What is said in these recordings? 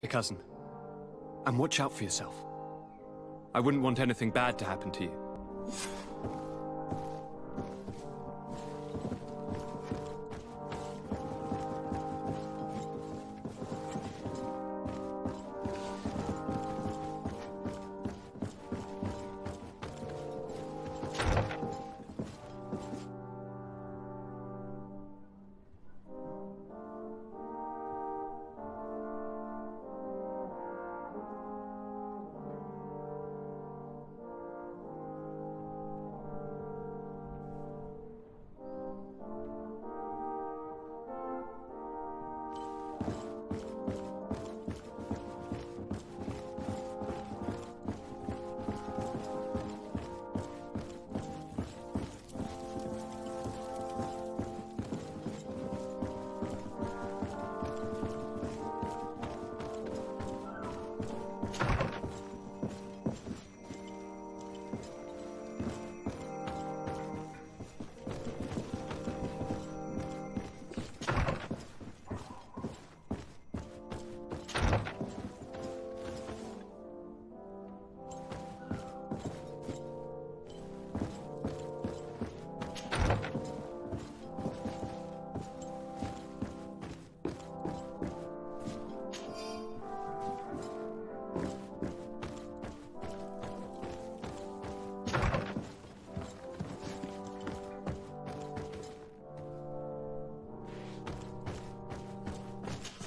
Hey, cousin. And watch out for yourself. I wouldn't want anything bad to happen to you.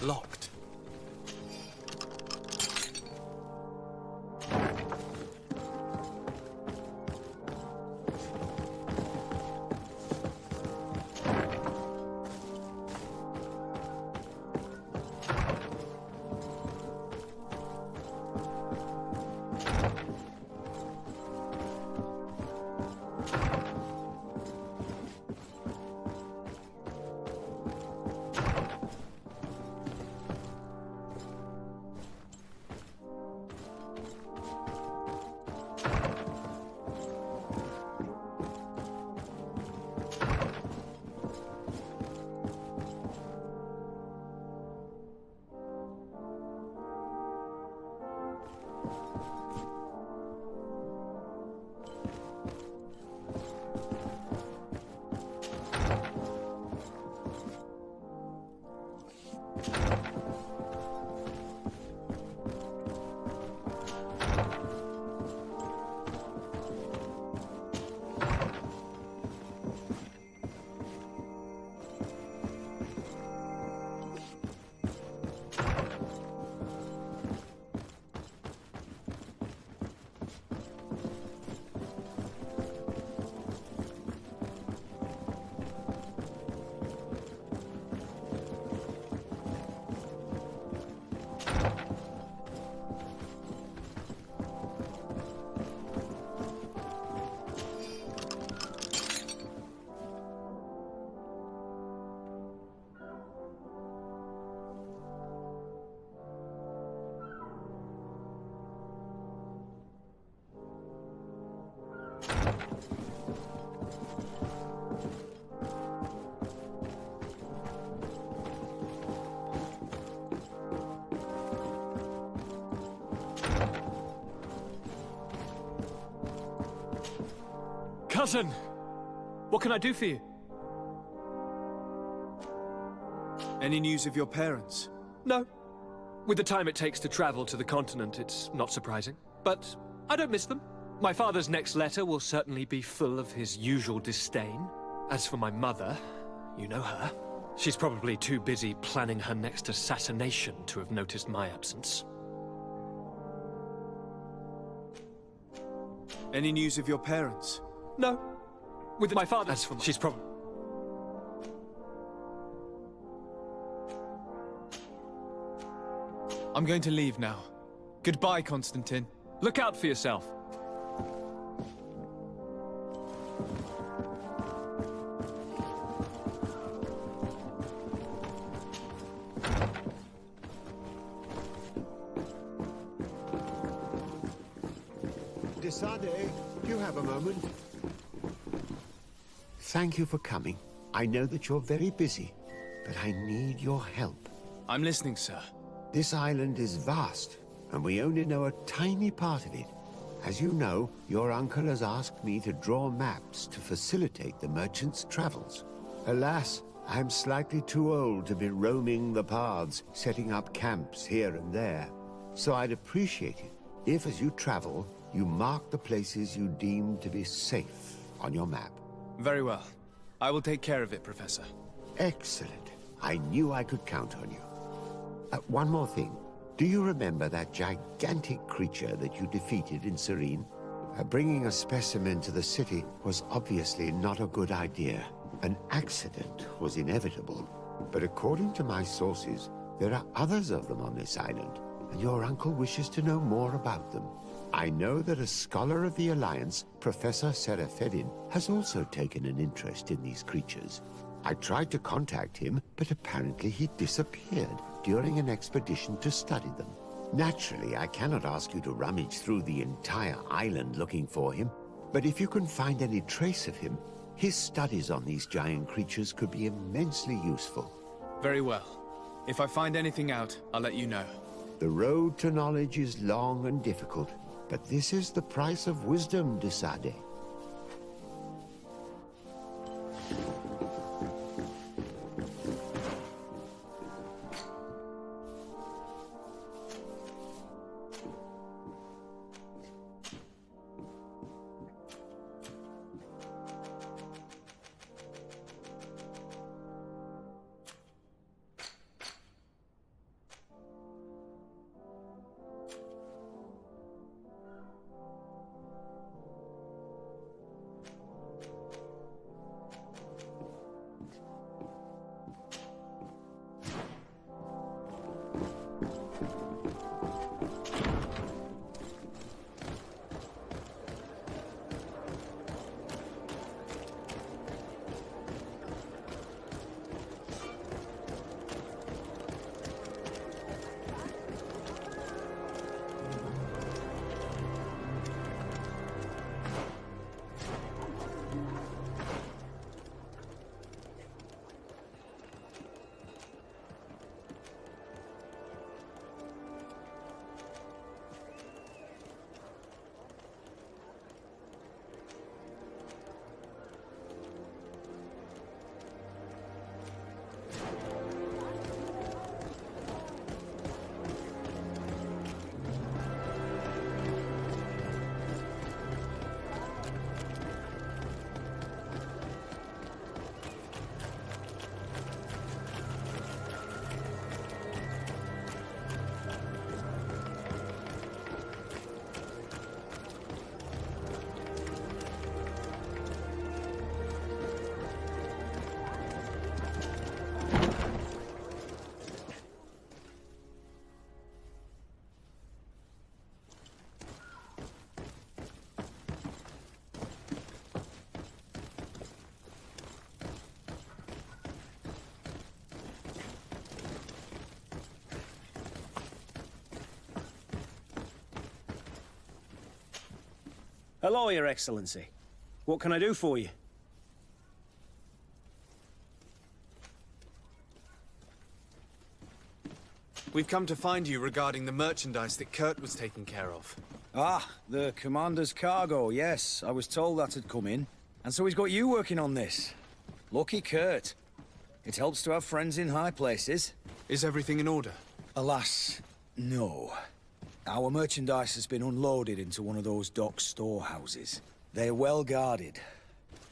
Locked. Cousin! What can I do for you? Any news of your parents? No. With the time it takes to travel to the continent, it's not surprising. But I don't miss them. My father's next letter will certainly be full of his usual disdain. As for my mother, you know her. She's probably too busy planning her next assassination to have noticed my absence. Any news of your parents? No. With my father, as for she's probably... I'm going to leave now. Goodbye, Constantine. Look out for yourself. Desade, do you have a moment? Thank you for coming. I know that you're very busy, but I need your help. I'm listening, sir. This island is vast, and we only know a tiny part of it. As you know, your uncle has asked me to draw maps to facilitate the merchant's travels. Alas, I'm slightly too old to be roaming the paths, setting up camps here and there. So I'd appreciate it if, as you travel, you mark the places you deem to be safe on your map. Very well. I will take care of it, Professor. Excellent. I knew I could count on you. One more thing. Do you remember that gigantic creature that you defeated in Serene? Bringing a specimen to the city was obviously not a good idea. An accident was inevitable. But according to my sources, there are others of them on this island, and your uncle wishes to know more about them. I know that a scholar of the Alliance, Professor Serafedin, has also taken an interest in these creatures. I tried to contact him, but apparently he disappeared during an expedition to study them. Naturally, I cannot ask you to rummage through the entire island looking for him, but if you can find any trace of him, his studies on these giant creatures could be immensely useful. Very well. If I find anything out, I'll let you know. The road to knowledge is long and difficult, but this is the price of wisdom, Desade. Hello, Your Excellency. What can I do for you? We've come to find you regarding the merchandise that Kurt was taking care of. Ah, the commander's cargo, yes. I was told that had come in. And so he's got you working on this. Lucky Kurt. It helps to have friends in high places. Is everything in order? Alas, no. Our merchandise has been unloaded into one of those dock storehouses. They're well guarded.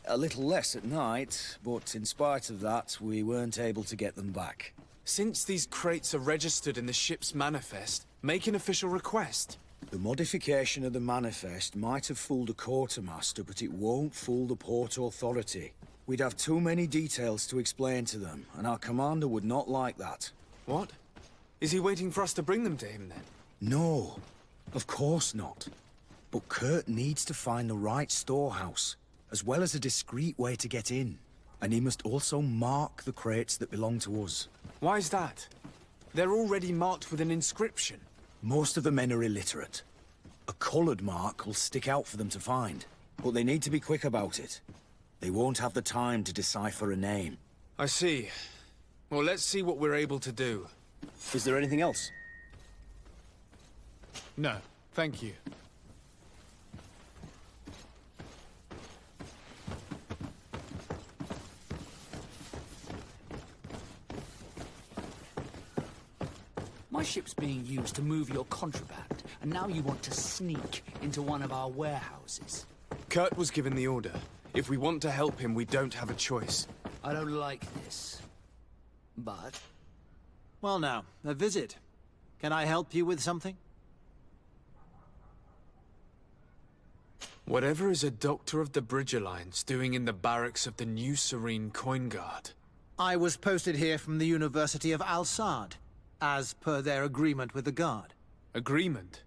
A little less at night, but in spite of that, we weren't able to get them back. Since these crates are registered in the ship's manifest, make an official request. The modification of the manifest might have fooled a quartermaster, but it won't fool the Port Authority. We'd have too many details to explain to them, and our commander would not like that. What? Is he waiting for us to bring them to him, then? No, of course not. But Kurt needs to find the right storehouse, as well as a discreet way to get in. And he must also mark the crates that belong to us. Why is that? They're already marked with an inscription. Most of the men are illiterate. A colored mark will stick out for them to find, but they need to be quick about it. They won't have the time to decipher a name. I see. Well, let's see what we're able to do. Is there anything else? No, thank you. My ship's being used to move your contraband, and now you want to sneak into one of our warehouses. Kurt was given the order. If we want to help him, we don't have a choice. I don't like this. But Well now, a visit. Can I help you with something? Whatever is a doctor of the Bridge Alliance doing in the barracks of the New Serene Coin Guard? I was posted here from the University of Al-Sad, as per their agreement with the Guard. Agreement?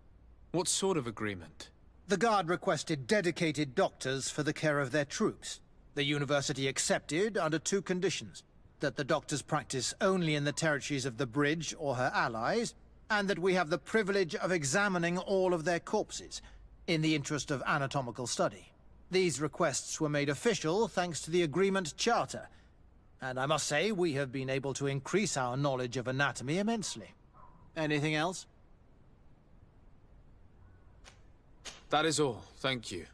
What sort of agreement? The Guard requested dedicated doctors for the care of their troops. The University accepted under two conditions: that the doctors practice only in the territories of the Bridge or her allies, and that we have the privilege of examining all of their corpses, in the interest of anatomical study. These requests were made official thanks to the Agreement Charter, and I must say we have been able to increase our knowledge of anatomy immensely. Anything else? That is all, thank you.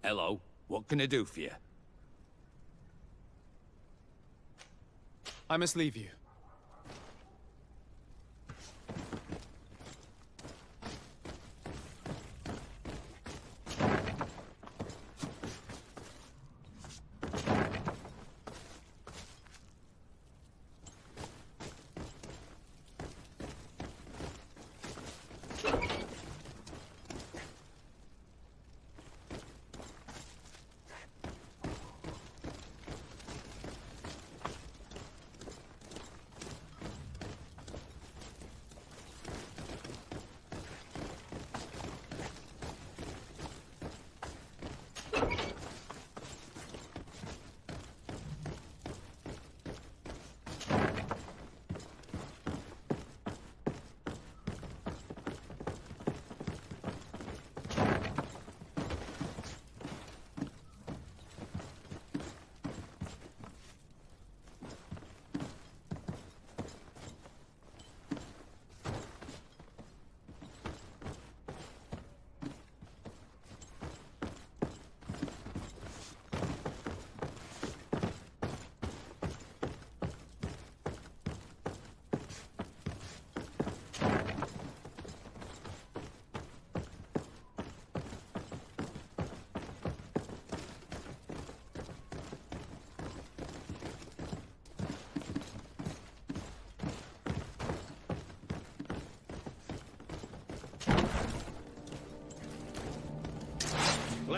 Hello, what can I do for you? I must leave you.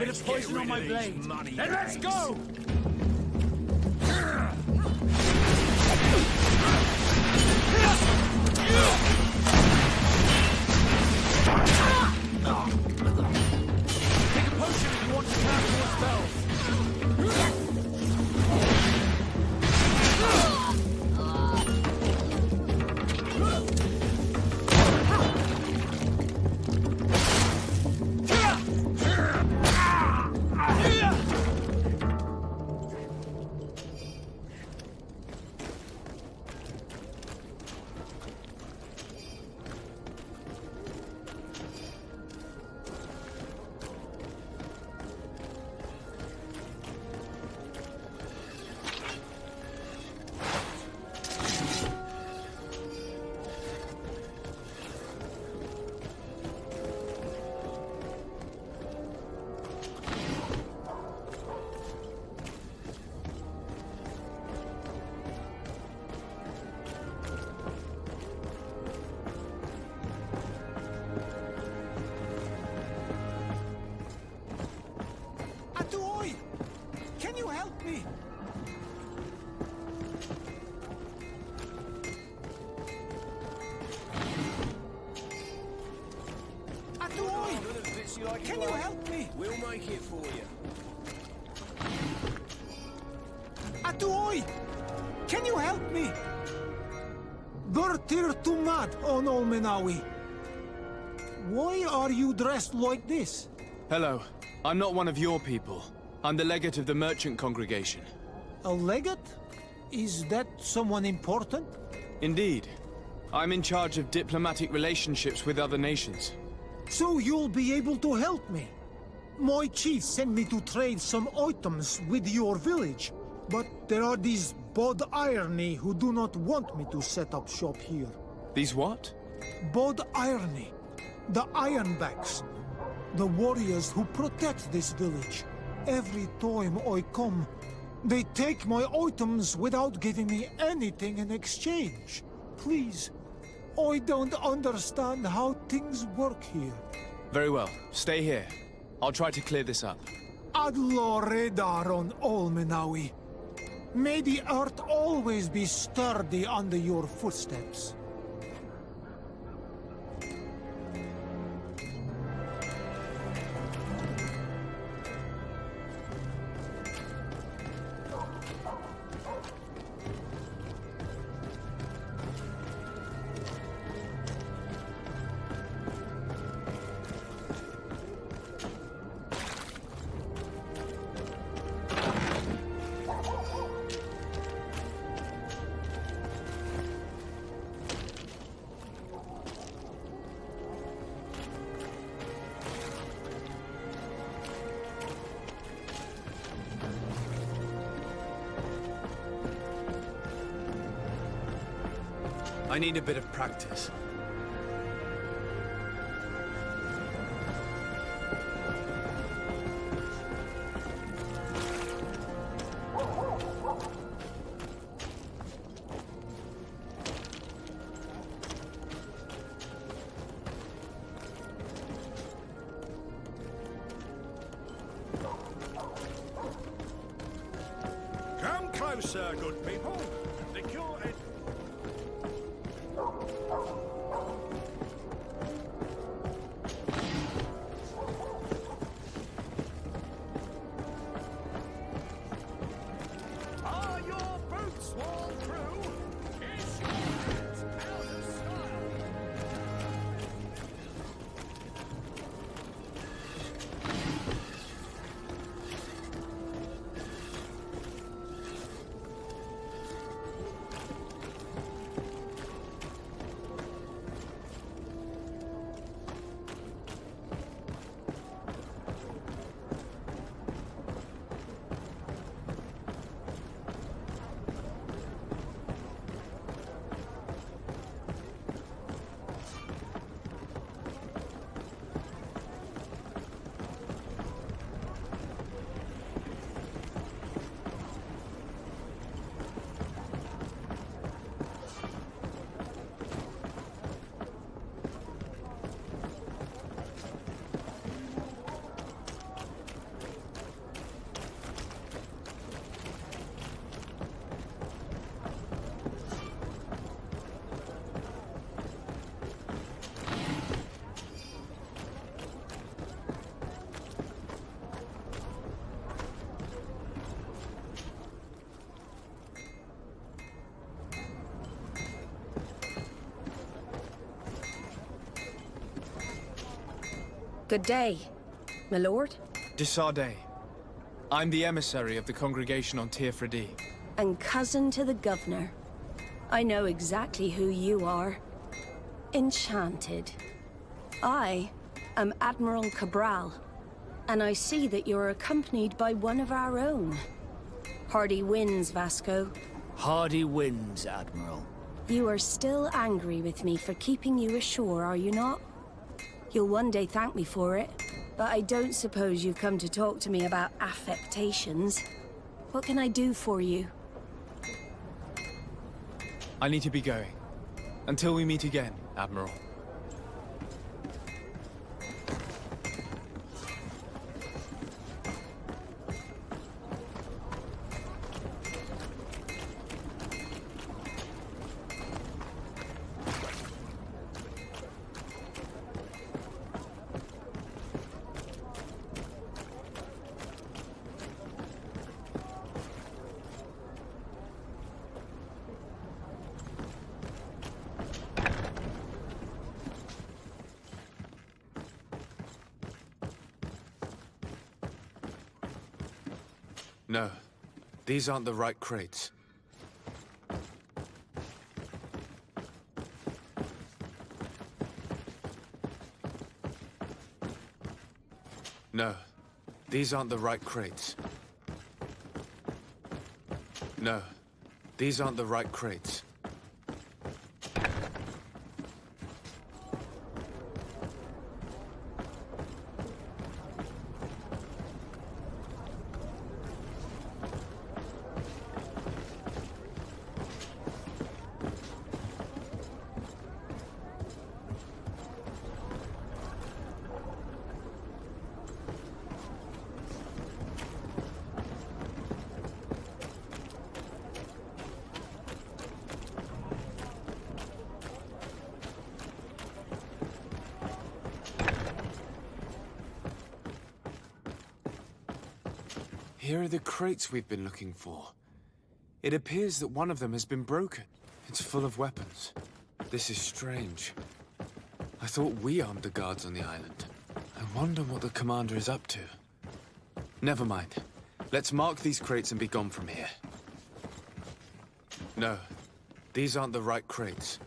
bit of poison on my blade. Then let's go! Take a potion if you want to cast more spells. Can you help me? We'll make it for you. Atuoi! Can you help me? Bertir Tumad on Olmenawi. Why are you dressed like this? Hello. I'm not one of your people. I'm the legate of the merchant congregation. A legate? Is that someone important? Indeed. I'm in charge of diplomatic relationships with other nations. So you'll be able to help me. My chief sent me to trade some items with your village, but there are these Bod Irony who do not want me to set up shop here. These what? Bod Irony. The Ironbacks. The warriors who protect this village. Every time I come, they take my items without giving me anything in exchange. Please, I don't understand how things work here. Very well. Stay here. I'll try to clear this up. Adlo Redar on Olmenawi. May the earth always be sturdy under your footsteps. I need a bit of practice. Come closer, good people. The cure is... Are your boots worn through? Is your hat out of style? Good day, my lord. Disarday. I'm the emissary of the congregation on Tirfredi. And cousin to the governor. I know exactly who you are. Enchanted. I am Admiral Cabral, and I see that you're accompanied by one of our own. Hardy wins, Vasco. Hardy wins, Admiral. You are still angry with me for keeping you ashore, are you not? You'll one day thank me for it, but I don't suppose you've come to talk to me about affectations. What can I do for you? I need to be going. Until we meet again, Admiral. No, these aren't the right crates. No, these aren't the right crates. No, these aren't the right crates. Here are the crates we've been looking for. It appears that one of them has been broken. It's full of weapons. This is strange. I thought we armed the guards on the island. I wonder what the commander is up to. Never mind. Let's mark these crates and be gone from here. No, these aren't the right crates.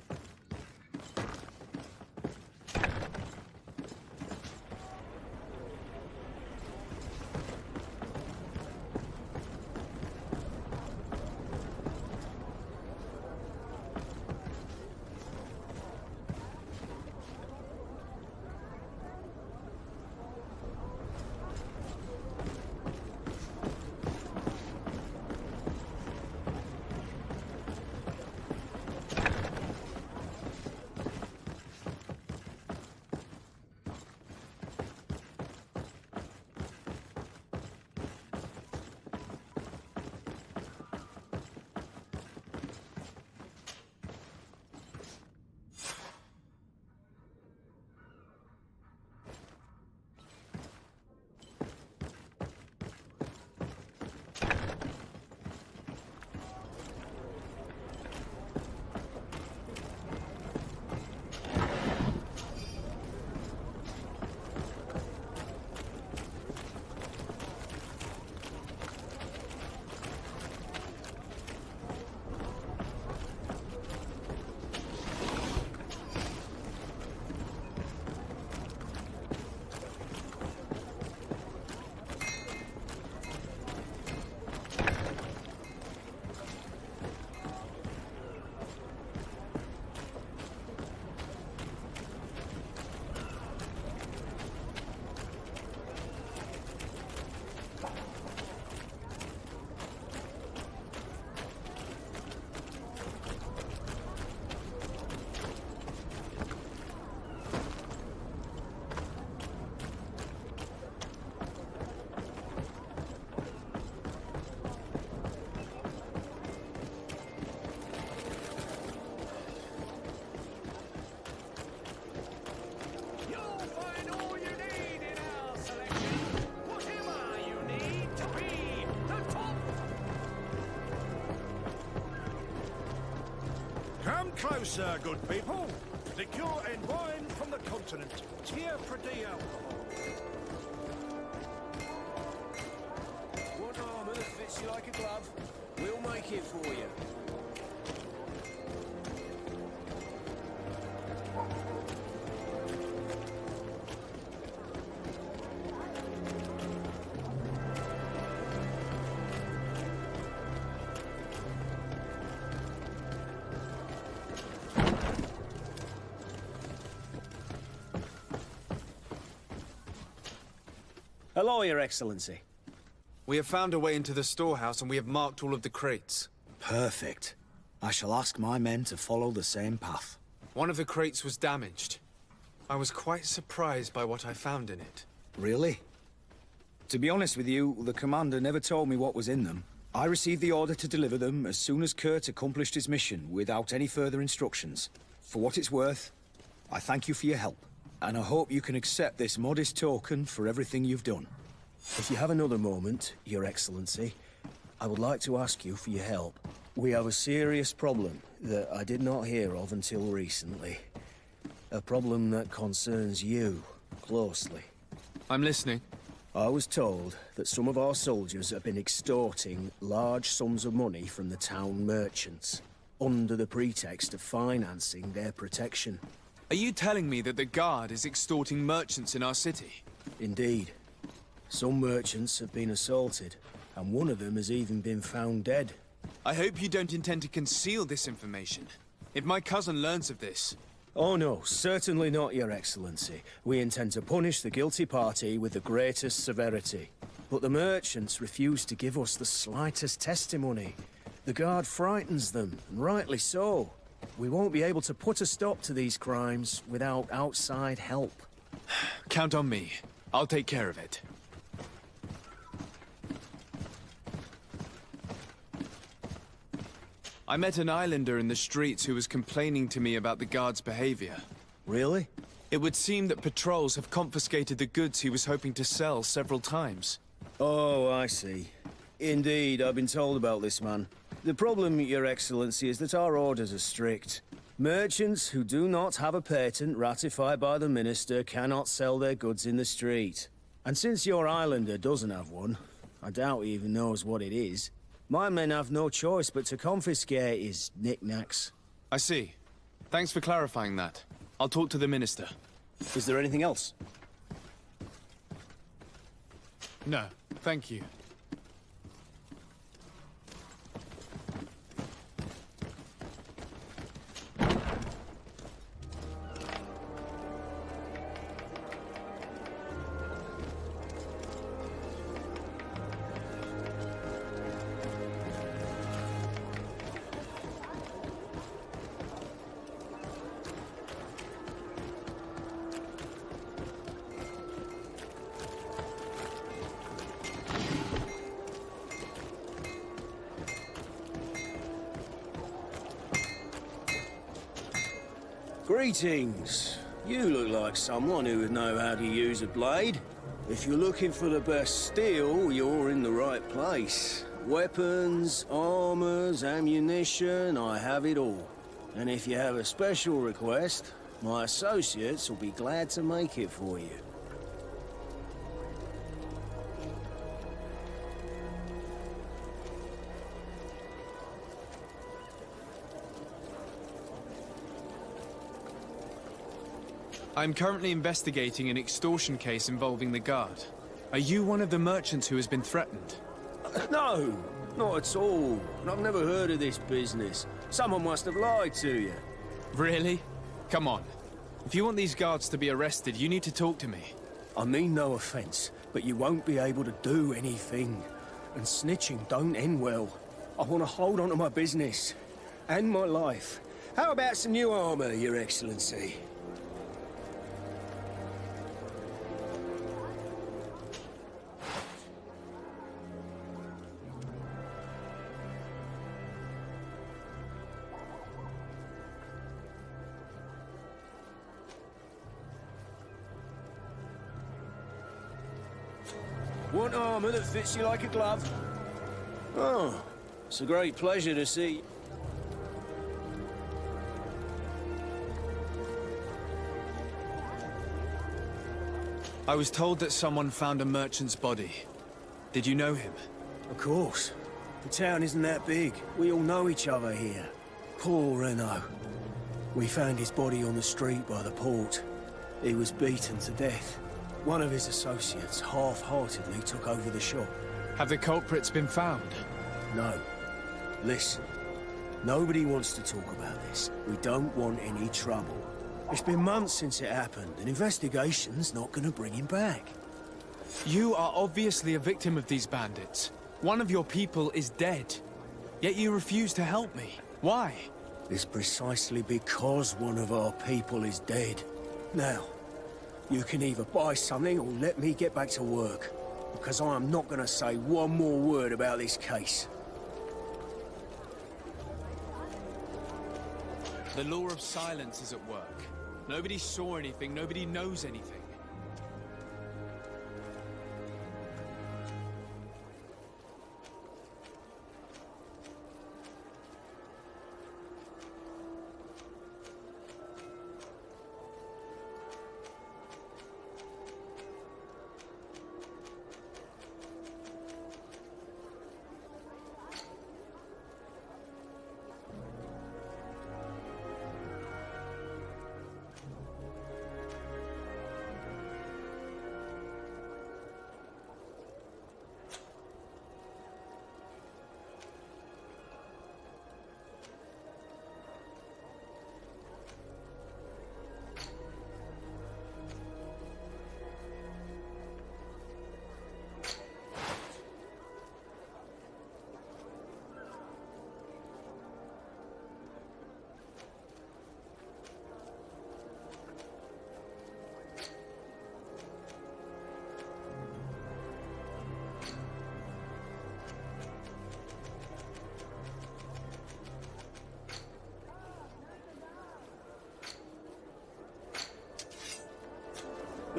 Come closer, good people. Liqueur and wine from the continent. Tier pretty alcohol. What armor that fits you like a glove? We'll make it for you. Hello, Your Excellency. We have found a way into the storehouse and we have marked all of the crates. Perfect. I shall ask my men to follow the same path. One of the crates was damaged. I was quite surprised by what I found in it. Really? To be honest with you, the commander never told me what was in them. I received the order to deliver them as soon as Kurt accomplished his mission, without any further instructions. For what it's worth, I thank you for your help. And I hope you can accept this modest token for everything you've done. If you have another moment, Your Excellency, I would like to ask you for your help. We have a serious problem that I did not hear of until recently. A problem that concerns you closely. I'm listening. I was told that some of our soldiers have been extorting large sums of money from the town merchants, under the pretext of financing their protection. Are you telling me that the Guard is extorting merchants in our city? Indeed. Some merchants have been assaulted, and one of them has even been found dead. I hope you don't intend to conceal this information. If my cousin learns of this... Oh no, certainly not, Your Excellency. We intend to punish the guilty party with the greatest severity. But the merchants refuse to give us the slightest testimony. The Guard frightens them, and rightly so. We won't be able to put a stop to these crimes without outside help. Count on me. I'll take care of it. I met an islander in the streets who was complaining to me about the Guard's behavior. Really? It would seem that patrols have confiscated the goods he was hoping to sell several times. Oh, I see. Indeed, I've been told about this man. The problem, Your Excellency, is that our orders are strict. Merchants who do not have a patent ratified by the Minister cannot sell their goods in the street. And since your islander doesn't have one, I doubt he even knows what it is, my men have no choice but to confiscate his knickknacks. I see. Thanks for clarifying that. I'll talk to the Minister. Is there anything else? No, thank you. Greetings. You look like someone who would know how to use a blade. If you're looking for the best steel, you're in the right place. Weapons, armors, ammunition, I have it all. And if you have a special request, my associates will be glad to make it for you. I'm currently investigating an extortion case involving the Guard. Are you one of the merchants who has been threatened? No, not at all. I've never heard of this business. Someone must have lied to you. Really? Come on. If you want these guards to be arrested, you need to talk to me. I mean no offense, but you won't be able to do anything. And snitching don't end well. I want to hold on to my business. And my life. How about some new armor, Your Excellency? Want armor that fits you like a glove? Oh, it's a great pleasure to see. I was told that someone found a merchant's body. Did you know him? Of course. The town isn't that big. We all know each other here. Poor Renault. We found his body on the street by the port. He was beaten to death. One of his associates half-heartedly took over the shop. Have the culprits been found? No. Listen. Nobody wants to talk about this. We don't want any trouble. It's been months since it happened. An investigation's not gonna bring him back. You are obviously a victim of these bandits. One of your people is dead. Yet you refuse to help me. Why? It's precisely because one of our people is dead. Now, you can either buy something or let me get back to work. Because I am not gonna say one more word about this case. The law of silence is at work. Nobody saw anything, nobody knows anything.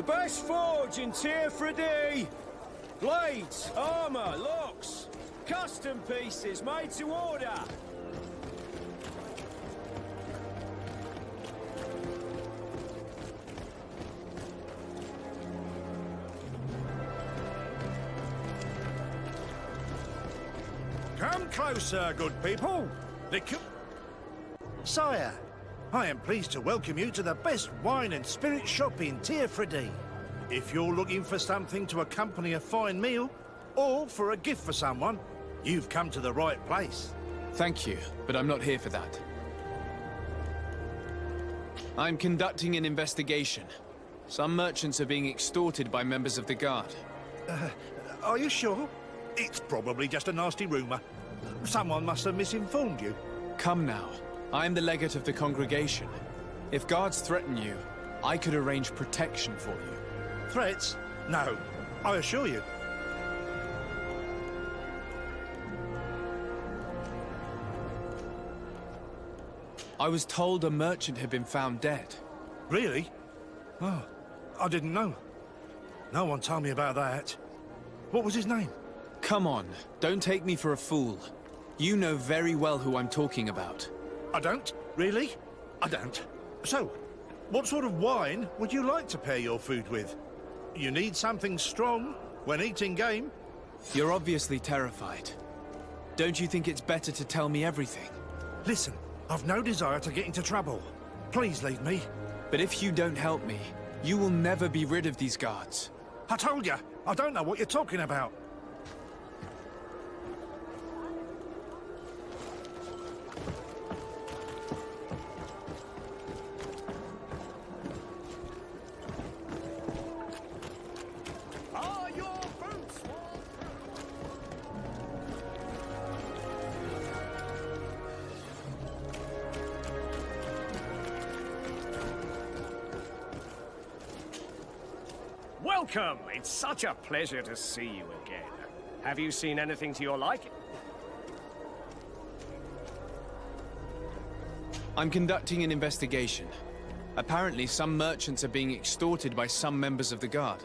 The best forge in Tier Blades, armor, locks, custom pieces made to order. Come closer, good people. Sire, I am pleased to welcome you to the best wine and spirit shop in Tier. If you're looking for something to accompany a fine meal, or for a gift for someone, you've come to the right place. Thank you, but I'm not here for that. I'm conducting an investigation. Some merchants are being extorted by members of the Guard. Are you sure? It's probably just a nasty rumor. Someone must have misinformed you. Come now. I am the legate of the congregation. If guards threaten you, I could arrange protection for you. Threats? No, I assure you. I was told a merchant had been found dead. Really? Oh, I didn't know. No one told me about that. What was his name? Come on, don't take me for a fool. You know very well who I'm talking about. I don't? Really? I don't. So, what sort of wine would you like to pair your food with? You need something strong when eating game? You're obviously terrified. Don't you think it's better to tell me everything? Listen, I've no desire to get into trouble. Please leave me. But if you don't help me, you will never be rid of these guards. I told you, I don't know what you're talking about. Are your boots worn Welcome! It's such a pleasure to see you again. Have you seen anything to your liking? I'm conducting an investigation. Apparently, some merchants are being extorted by some members of the Guard.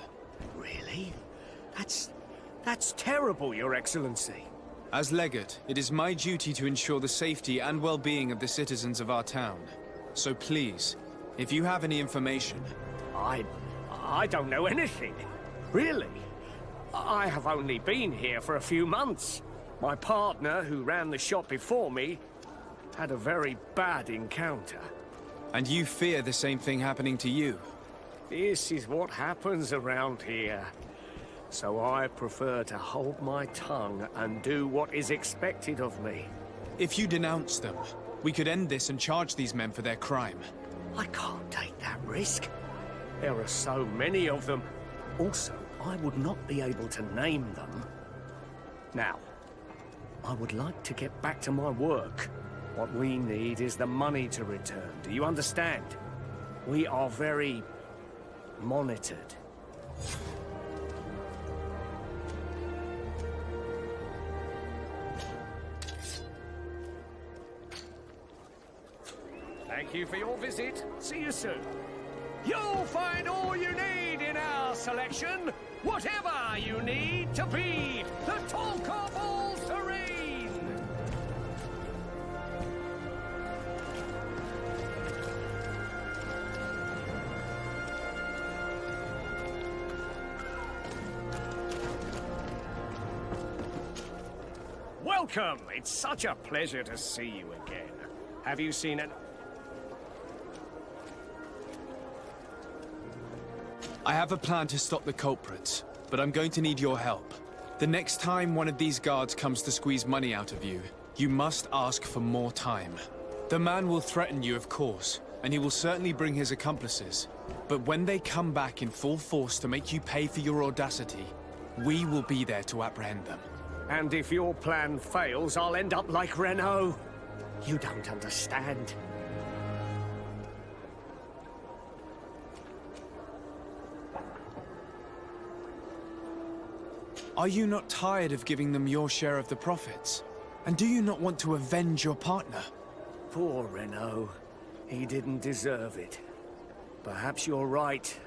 Really? That's terrible, Your Excellency. As legate, it is my duty to ensure the safety and well-being of the citizens of our town. So please, if you have any information... I don't know anything. Really? I have only been here for a few months. My partner, who ran the shop before me, had a very bad encounter. And you fear the same thing happening to you? This is what happens around here. So I prefer to hold my tongue and do what is expected of me. If you denounce them, we could end this and charge these men for their crime. I can't take that risk. There are so many of them. Also, I would not be able to name them. Now, I would like to get back to my work. What we need is the money to return. Do you understand? We are very monitored. Thank you for your visit. See you soon. You'll find all you need in our selection. Whatever you need to be the talk of all Serene. Welcome. It's such a pleasure to see you again. Have you seen an... I have a plan to stop the culprits, but I'm going to need your help. The next time one of these guards comes to squeeze money out of you, you must ask for more time. The man will threaten you, of course, and he will certainly bring his accomplices. But when they come back in full force to make you pay for your audacity, we will be there to apprehend them. And if your plan fails, I'll end up like Renault. You don't understand. Are you not tired of giving them your share of the profits? And do you not want to avenge your partner? Poor Renault. He didn't deserve it. Perhaps you're right.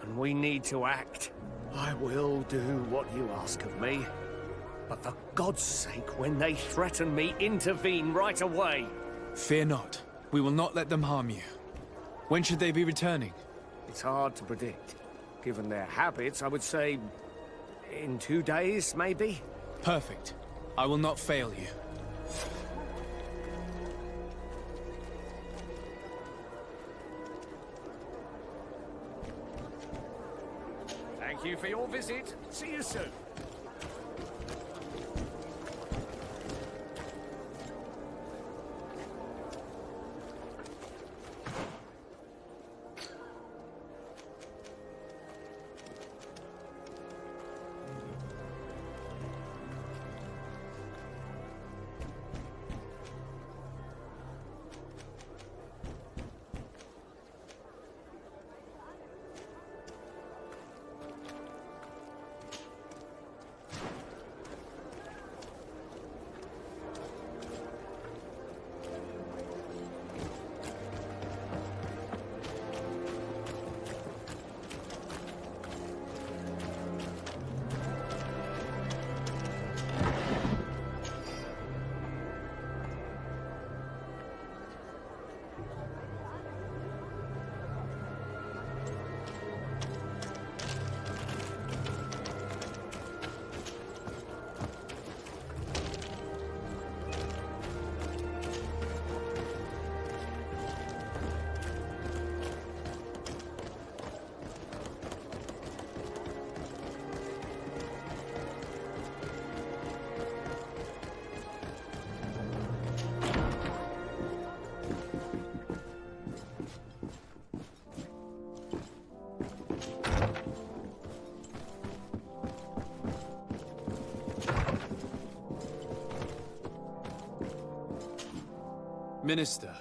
and we need to act. I will do what you ask of me. But for God's sake, when they threaten me, intervene right away. Fear not. We will not let them harm you. When should they be returning? It's hard to predict. Given their habits, I would say in 2 days, maybe? Perfect. I will not fail you. Thank you for your visit. See you soon. Minister.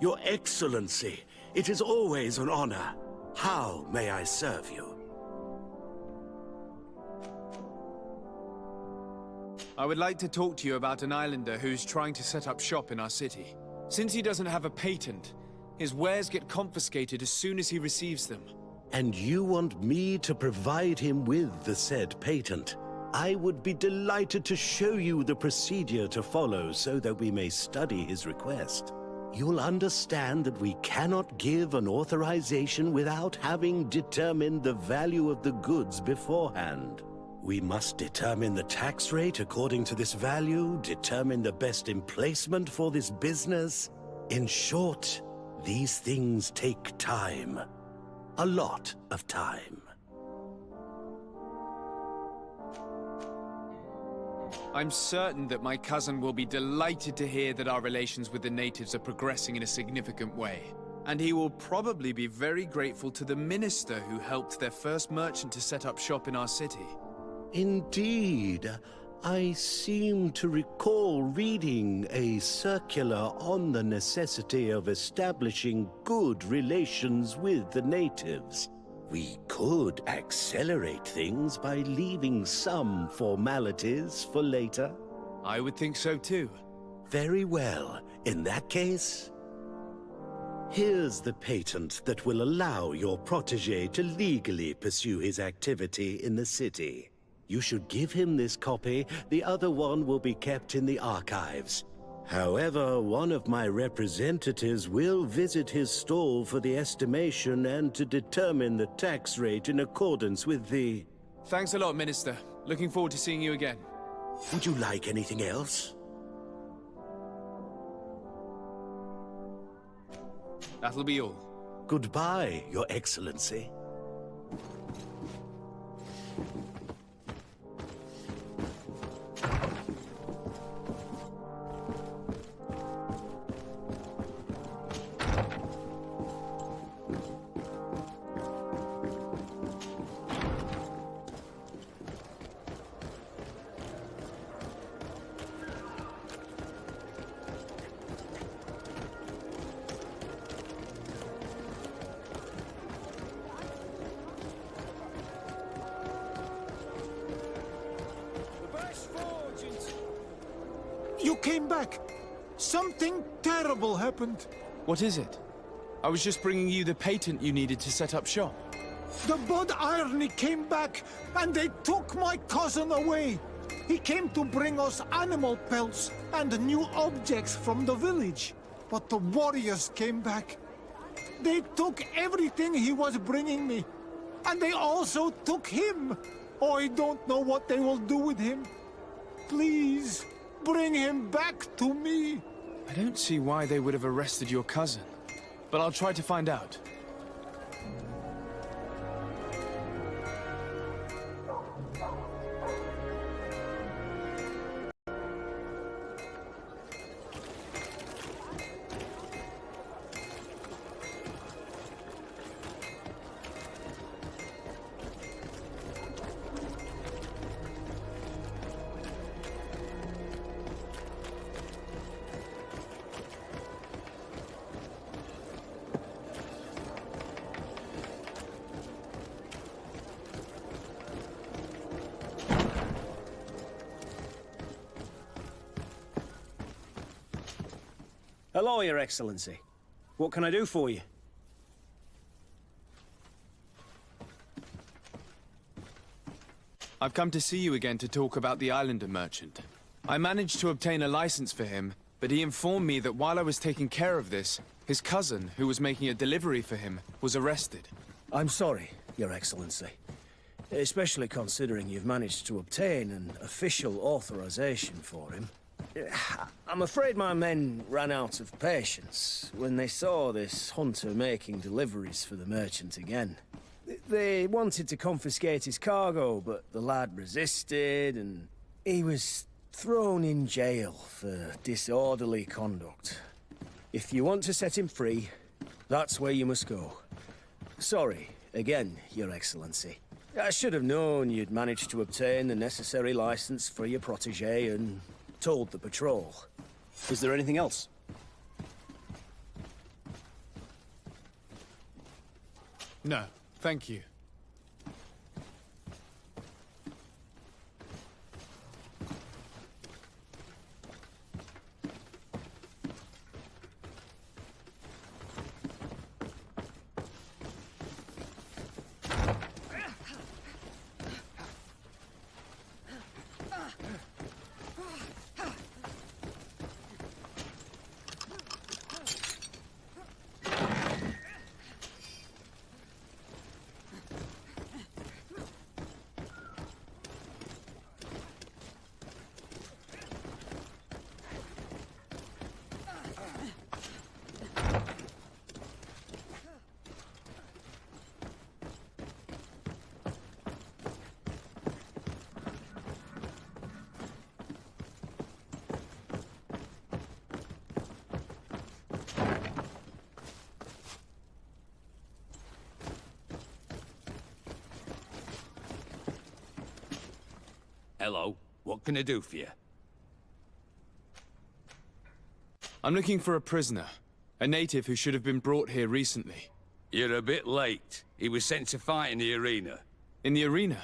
Your Excellency, it is always an honor. How may I serve you? I would like to talk to you about an islander who's trying to set up shop in our city. Since he doesn't have a patent, his wares get confiscated as soon as he receives them. And you want me to provide him with the said patent? I would be delighted to show you the procedure to follow so that we may study his request. You'll understand that we cannot give an authorization without having determined the value of the goods beforehand. We must determine the tax rate according to this value, determine the best emplacement for this business. In short, these things take time. A lot of time. I'm certain that my cousin will be delighted to hear that our relations with the natives are progressing in a significant way. And he will probably be very grateful to the minister who helped their first merchant to set up shop in our city. Indeed. I seem to recall reading a circular on the necessity of establishing good relations with the natives. We could accelerate things by leaving some formalities for later. I would think so too. Very well. In that case, here's the patent that will allow your protege to legally pursue his activity in the city. You should give him this copy. The other one will be kept in the archives. However, one of my representatives will visit his stall for the estimation and to determine the tax rate in accordance with the... Thanks a lot, Minister. Looking forward to seeing you again. Would you like anything else? That'll be all. Goodbye, Your Excellency. You came back! Something terrible happened. What is it? I was just bringing you the patent you needed to set up shop. The Bud Irony came back, and they took my cousin away. He came to bring us animal pelts and new objects from the village. But the warriors came back. They took everything he was bringing me. And they also took him. I don't know what they will do with him. Please, bring him back to me. I don't see why they would have arrested your cousin, but I'll try to find out. Hello, Your Excellency. What can I do for you? I've come to see you again to talk about the Islander merchant. I managed to obtain a license for him, but he informed me that while I was taking care of this, his cousin, who was making a delivery for him, was arrested. I'm sorry, Your Excellency. Especially considering you've managed to obtain an official authorization for him. I'm afraid my men ran out of patience when they saw this hunter making deliveries for the merchant again. They wanted to confiscate his cargo, but the lad resisted, and he was thrown in jail for disorderly conduct. If you want to set him free, that's where you must go. Sorry, again, Your Excellency. I should have known you'd managed to obtain the necessary license for your protege and told the patrol. Is there anything else? No, thank you. Hello, what can I do for you? I'm looking for a prisoner. A native who should have been brought here recently. You're a bit late. He was sent to fight in the arena. In the arena?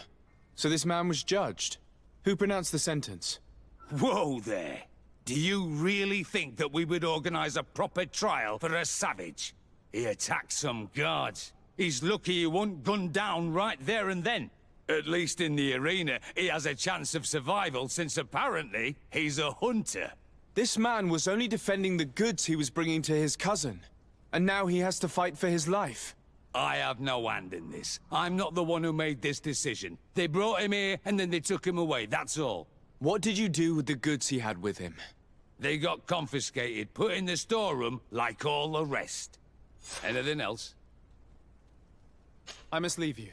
So this man was judged? Who pronounced the sentence? Whoa there! Do you really think that we would organize a proper trial for a savage? He attacked some guards. He's lucky he wasn't gunned down right there and then. At least in the arena, he has a chance of survival since apparently he's a hunter. This man was only defending the goods he was bringing to his cousin. And now he has to fight for his life. I have no hand in this. I'm not the one who made this decision. They brought him here and then they took him away, that's all. What did you do with the goods he had with him? They got confiscated, put in the storeroom like all the rest. Anything else? I must leave you.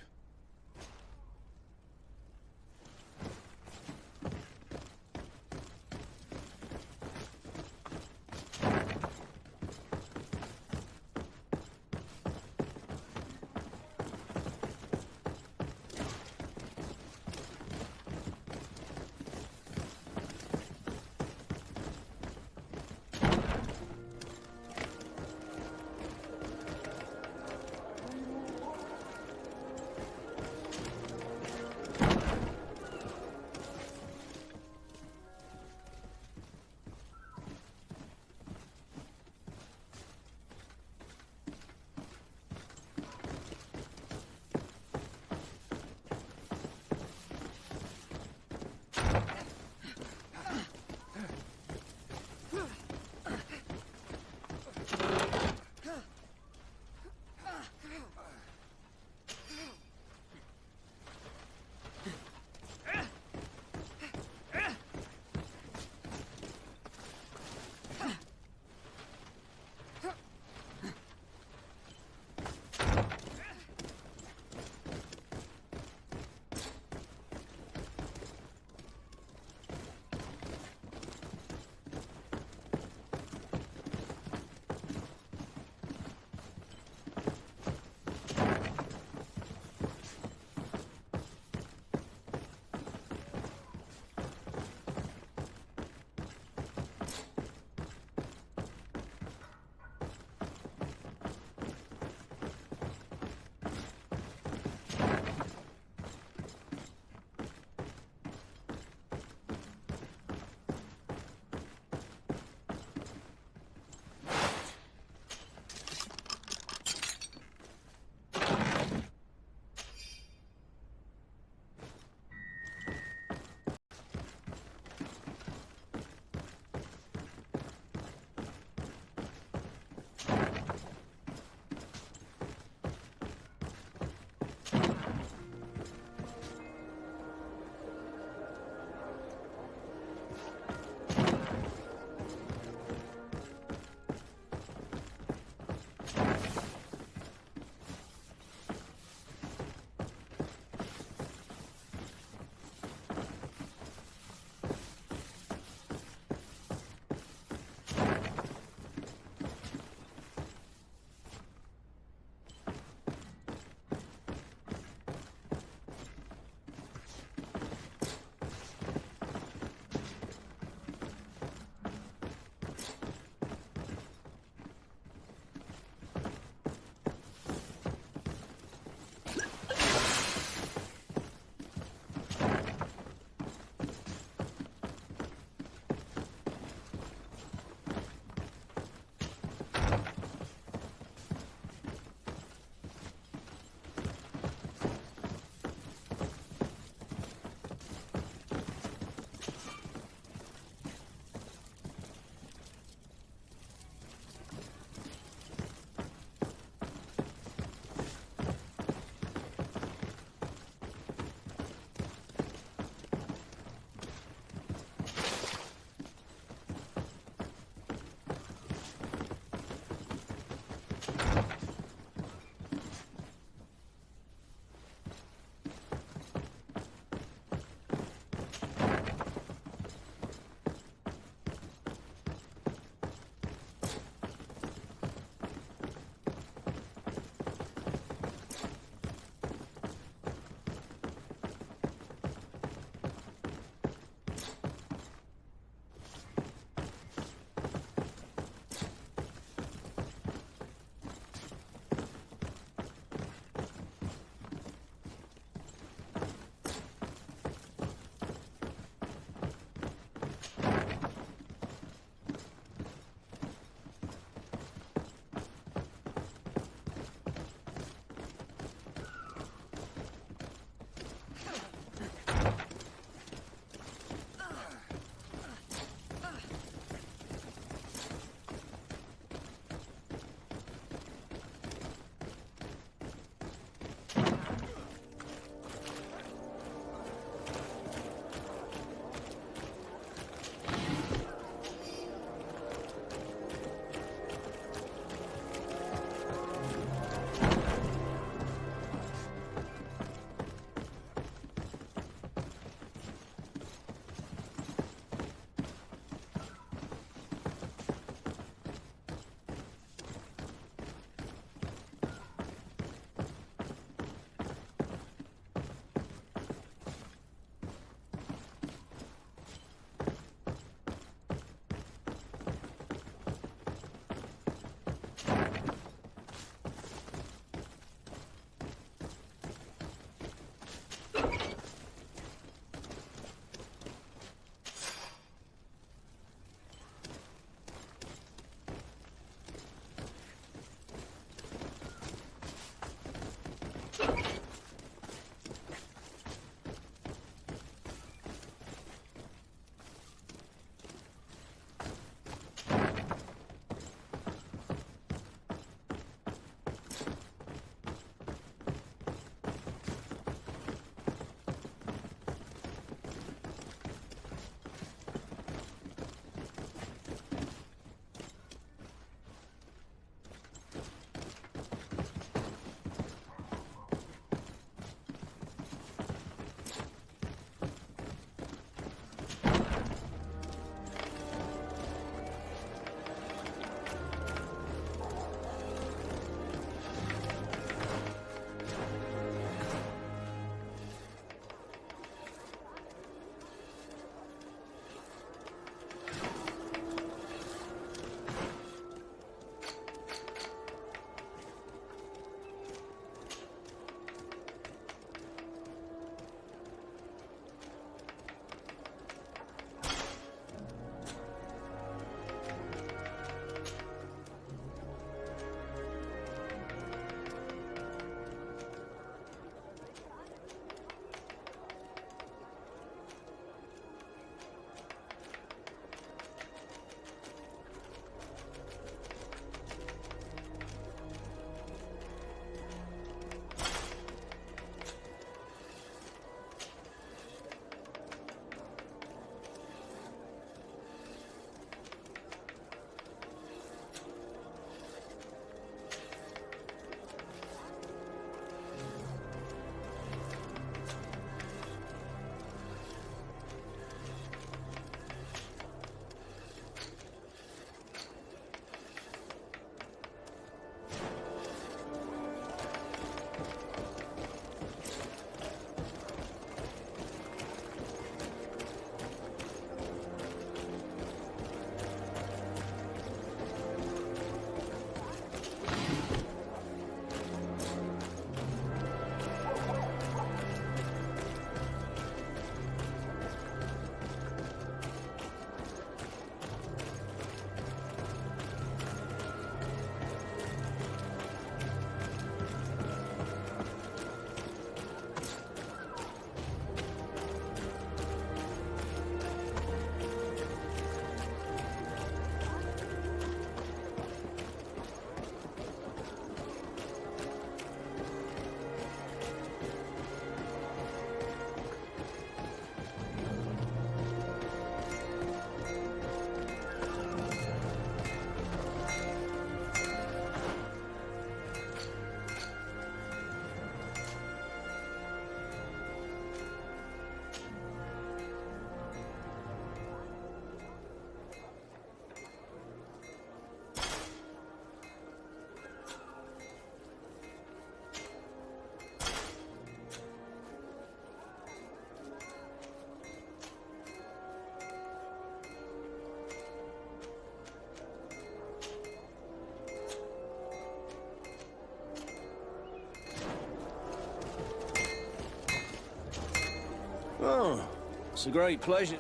It's a great pleasure.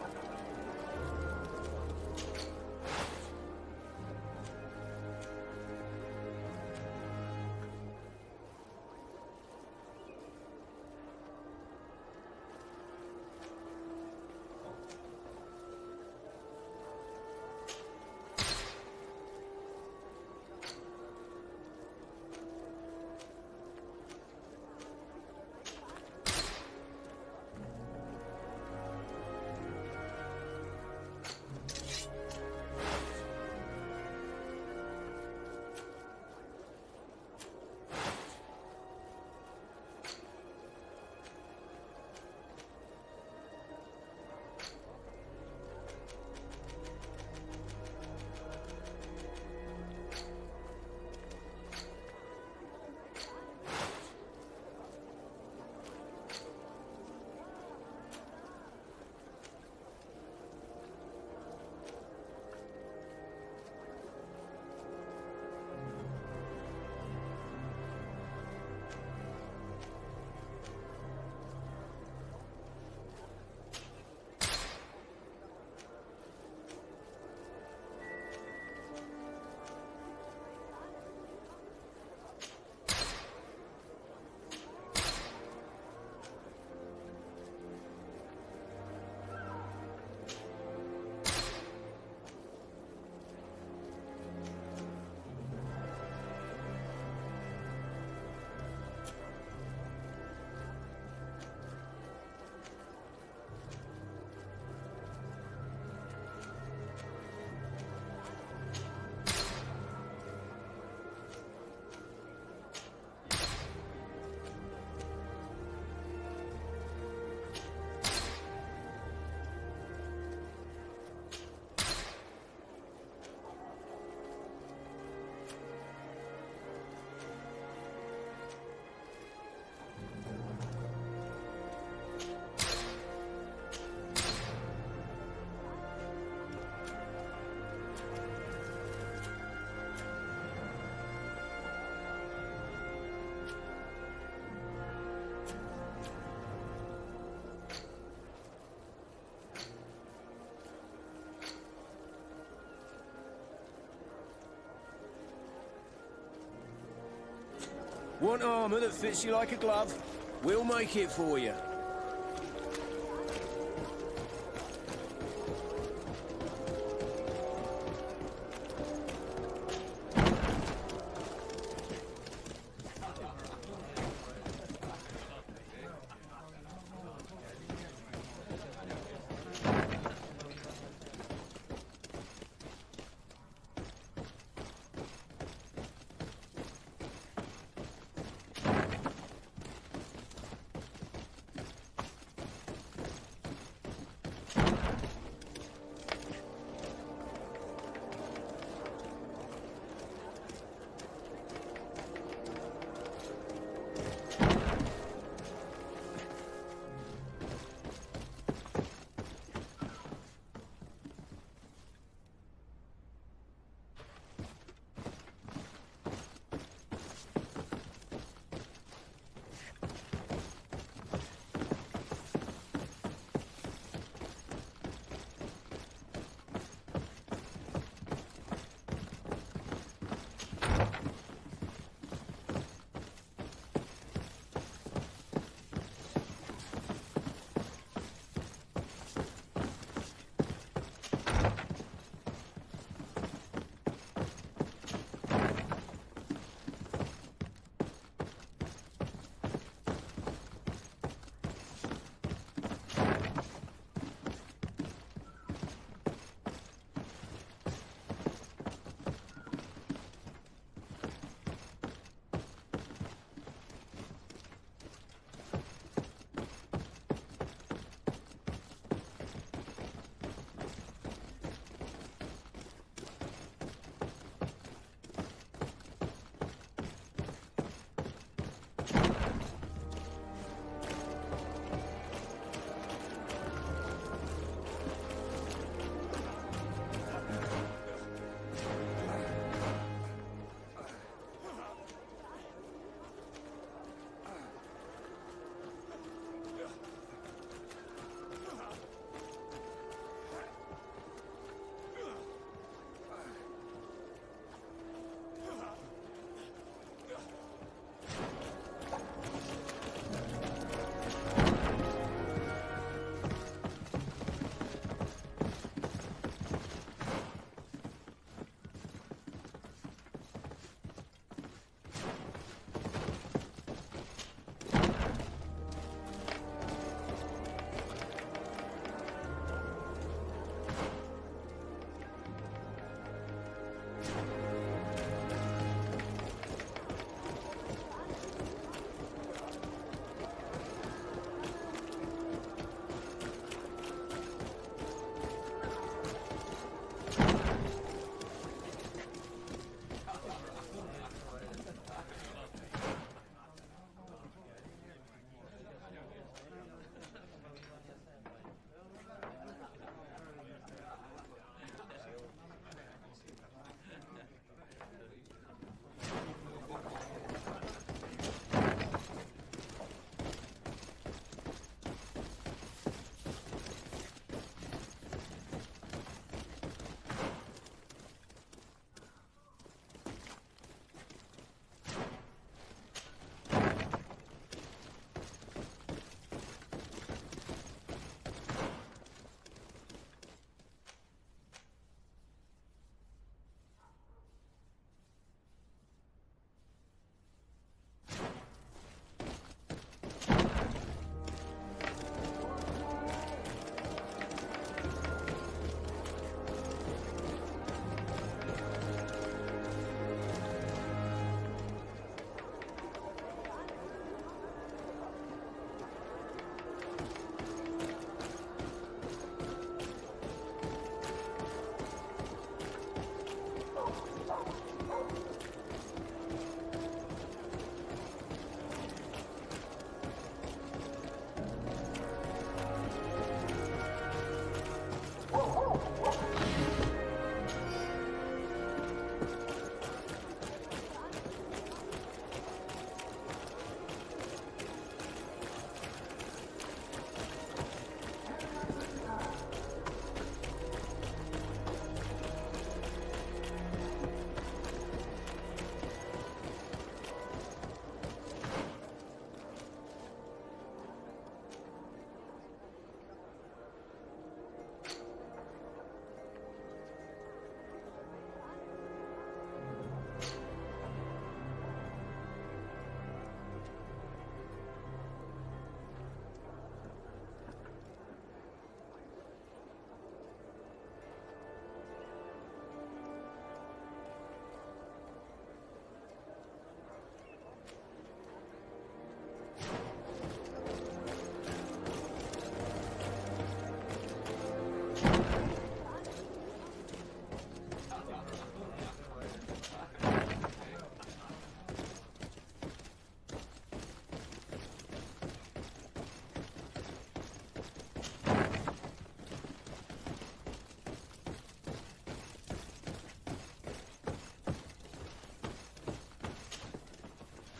Want armor that fits you like a glove? We'll make it for you.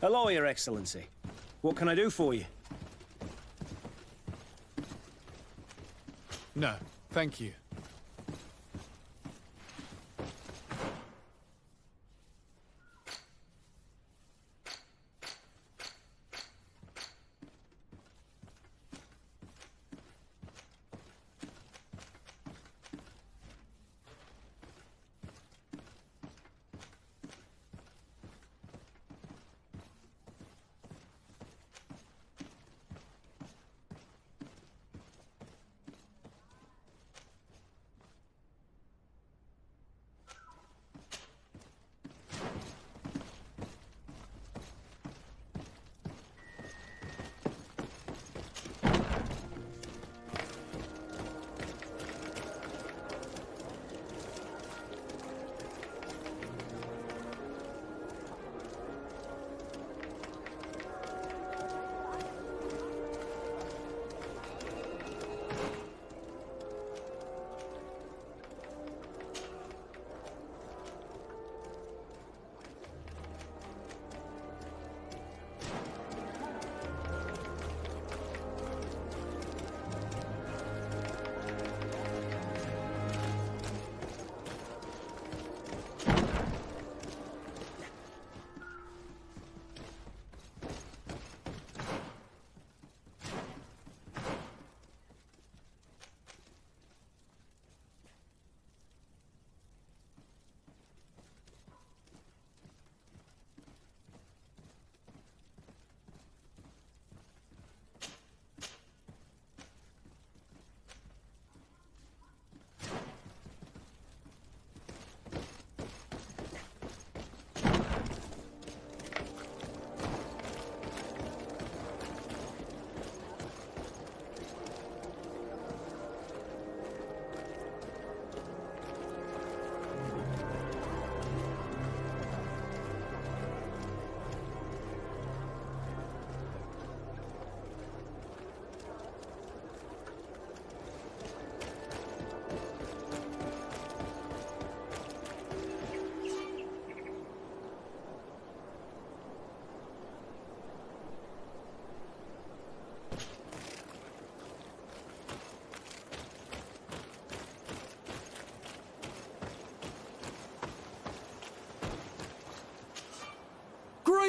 Hello, Your Excellency. What can I do for you? No, thank you.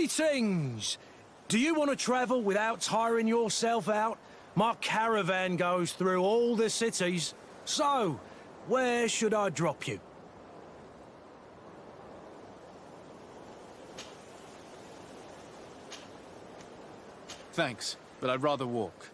Greetings! Do you want to travel without tiring yourself out? My caravan goes through all the cities. So, where should I drop you? Thanks, but I'd rather walk.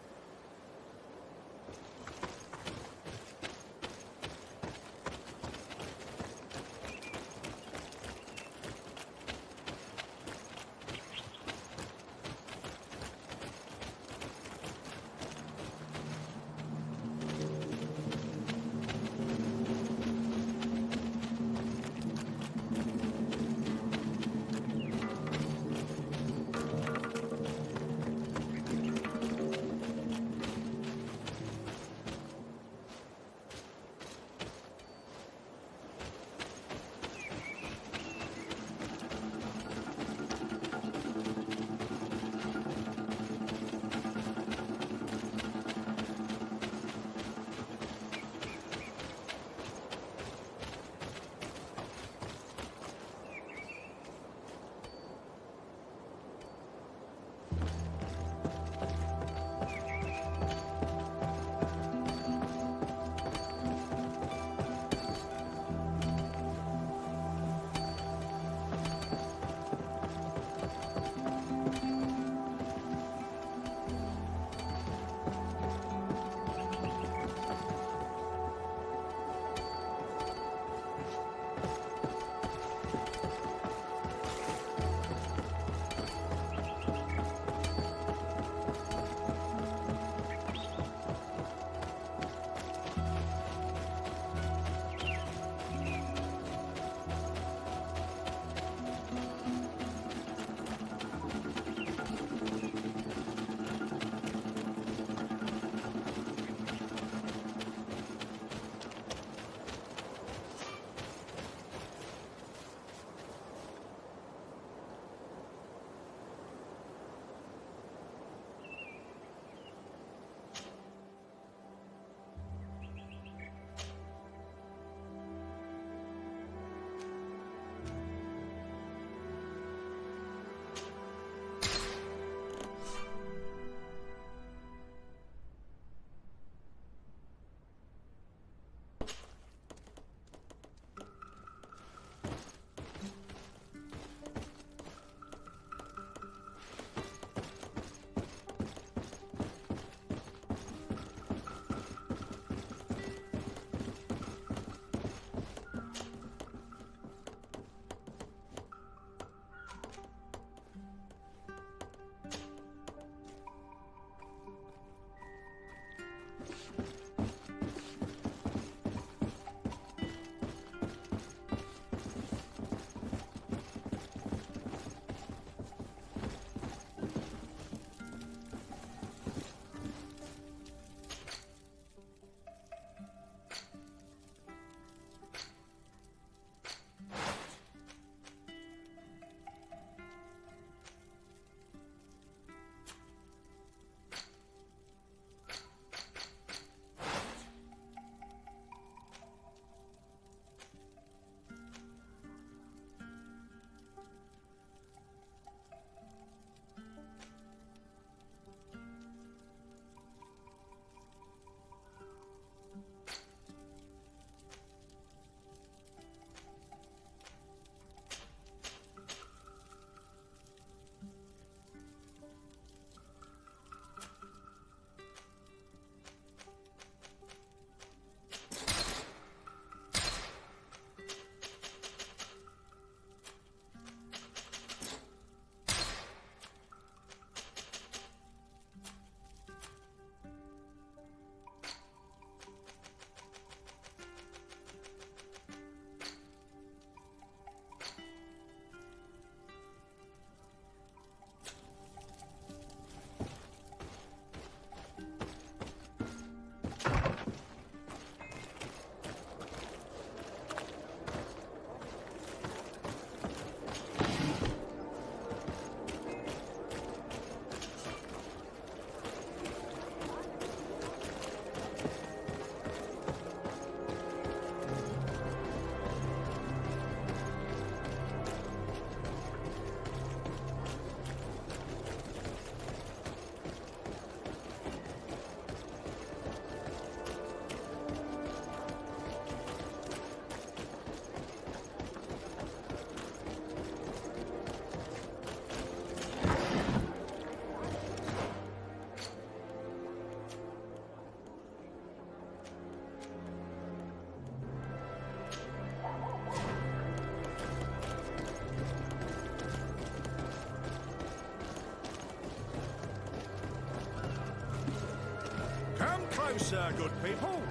Hello, sir, good people.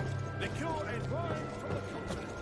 Liqueur and wine from the continent.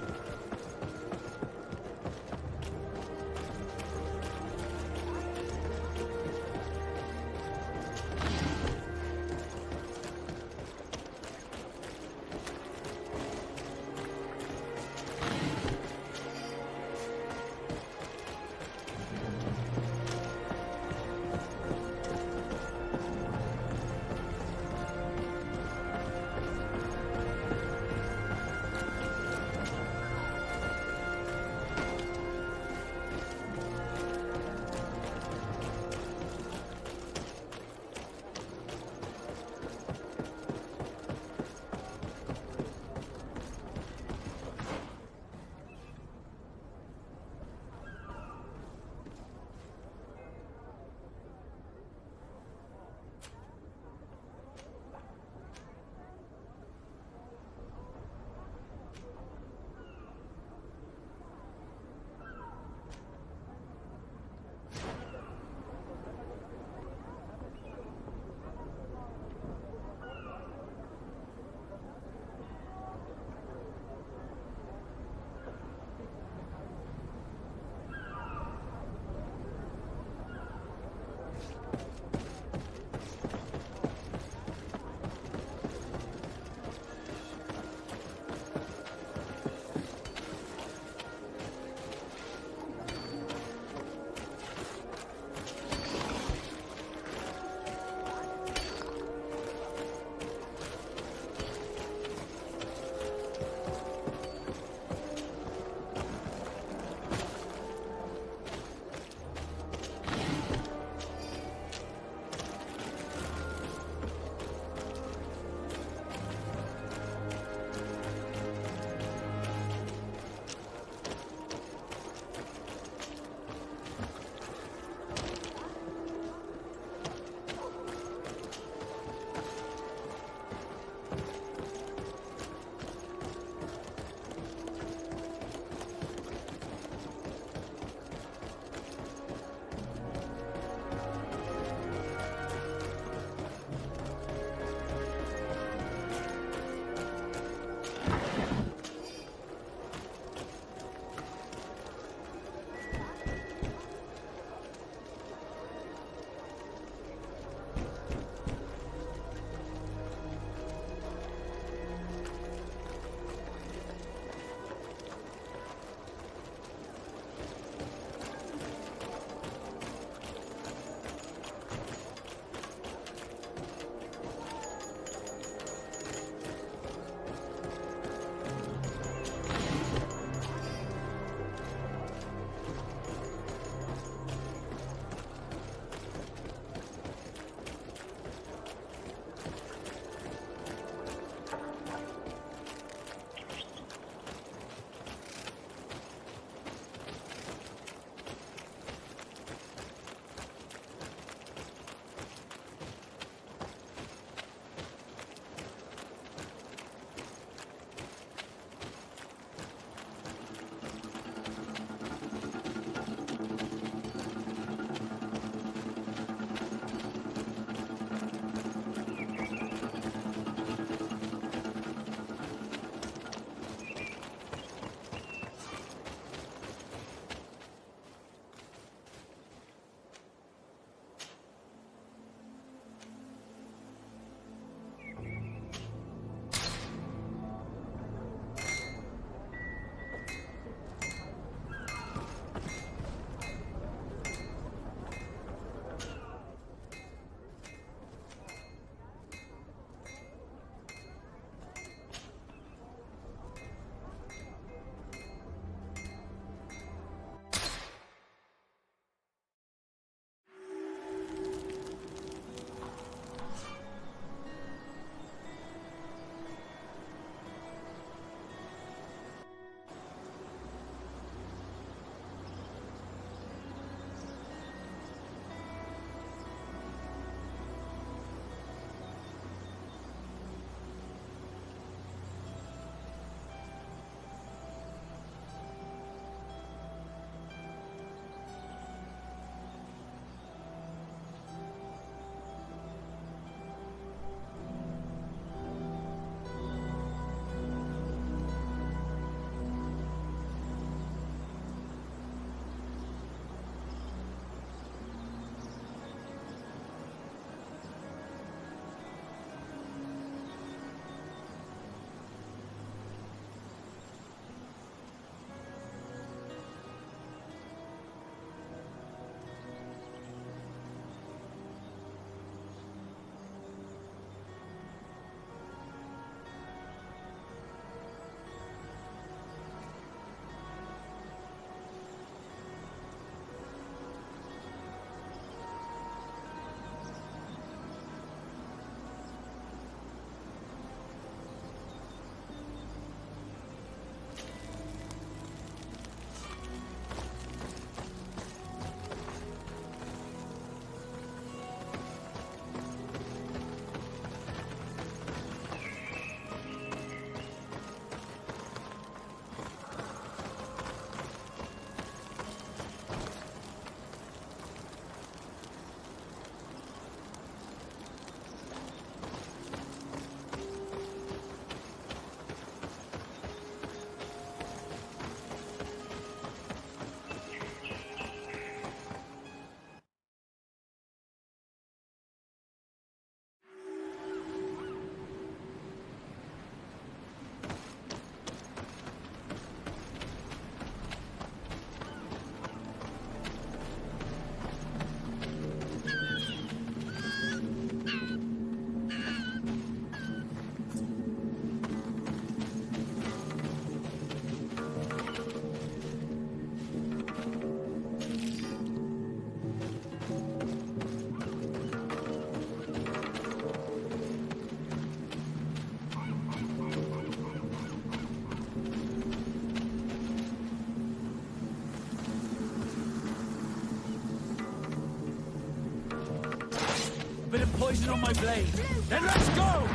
Bit of poison on my blade. Then let's go!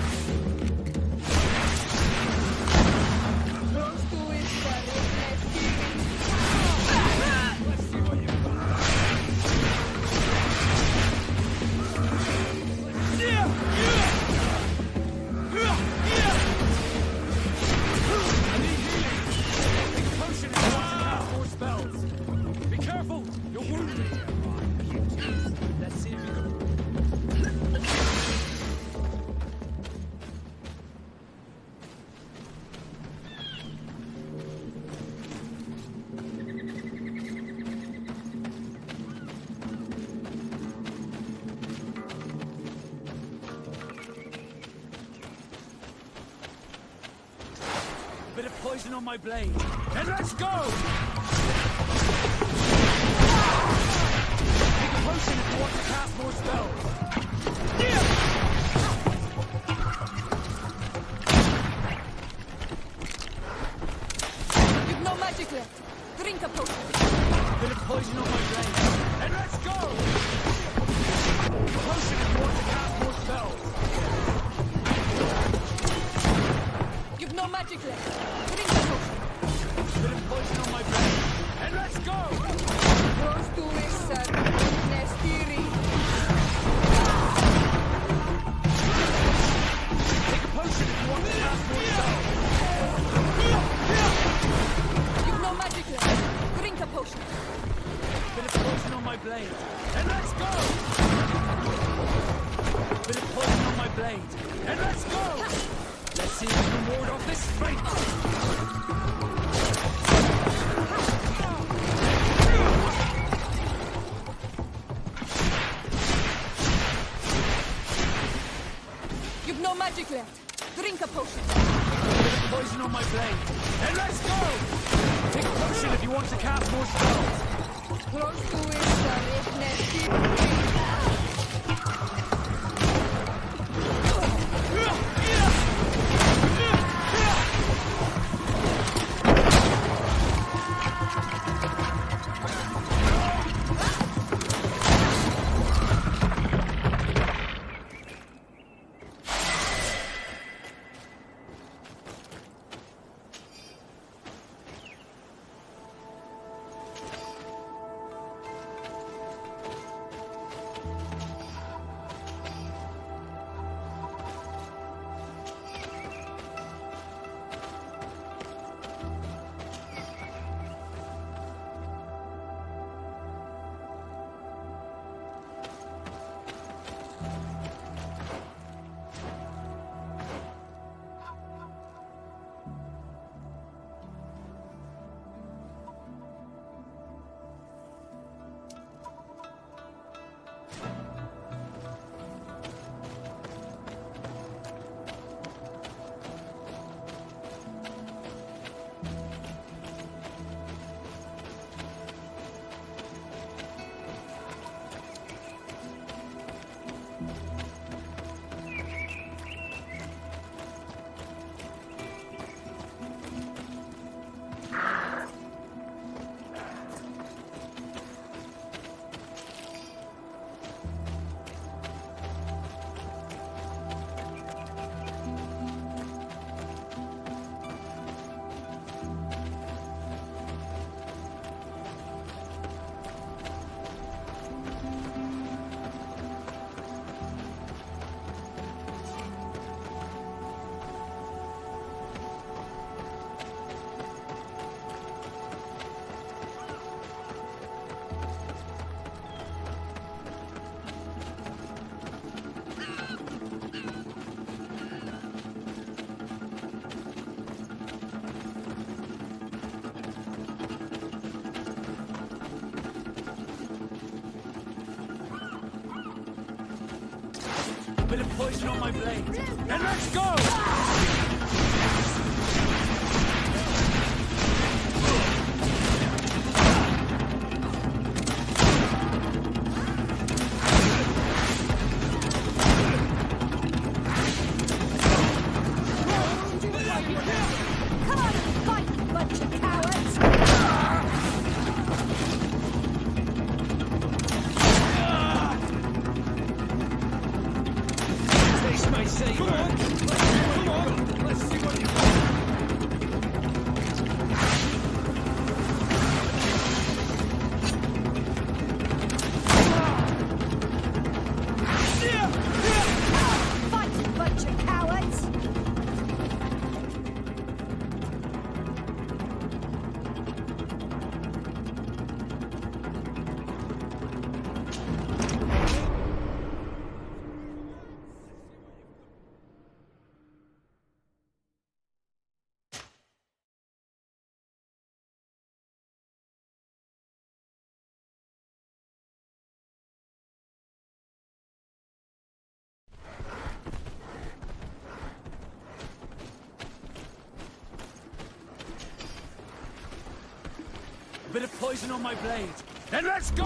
Bit of poison on my blade. Then let's go! Take a potion if you want to cast more spells. You've no magic left. Drink a potion. Bit of poison on my blade. Then let's go! Potion if you want to cast more spells. You've no magic left. Drink a potion. Bit of poison on my blade. And let's go! Pros tu essar nestiri. Take a potion if you want to cast more spells. You've no magic left. Drink a potion. Bit of poison on my blade. And let's go! Bit of poison on my blade. And let's go! Let's see if we can ward off this fate! You've no magic left. Drink a potion. Bit of poison on my blade. And let's go! Take a potion if you want to cast more spells. Pros tu essar nestiri. Bit of poison on my blade. And let's go! Come on, fight, you bunch of cowards! saver. Come on! Come on! Let's see what you got. Fight, you bunch of cowards! Bit of poison on my blade. Then let's go!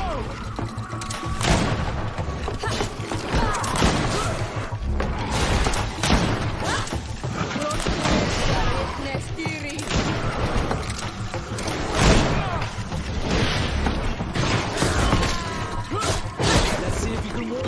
Let's see if you can walk.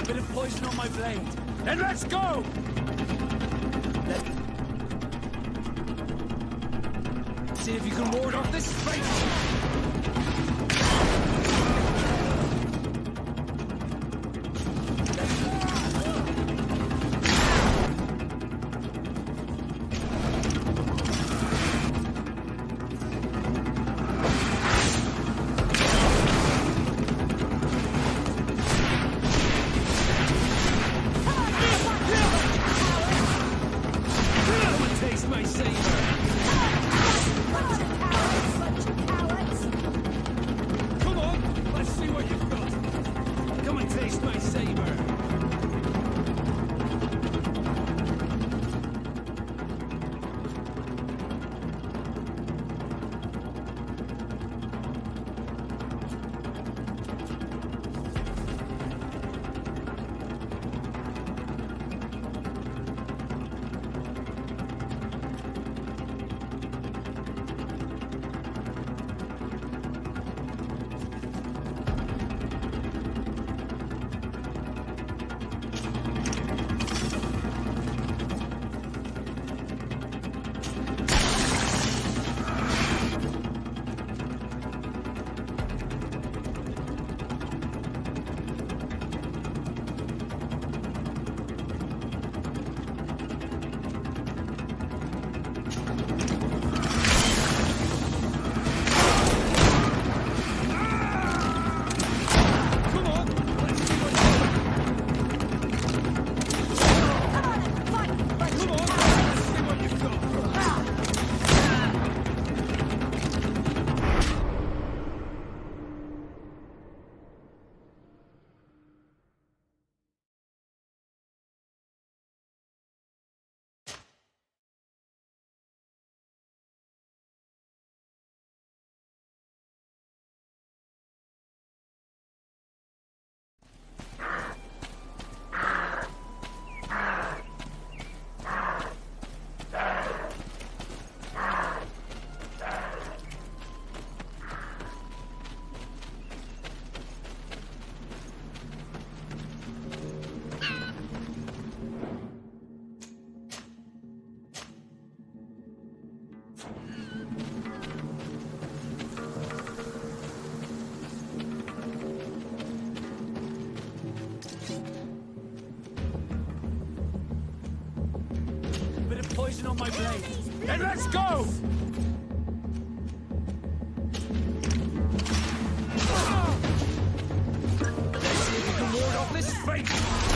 Bit of poison on my blade. Then let's go! See if you can ward off this fate. Bunch of cowards! on my blade. Then let's go! Let's see if we can ward off this fate.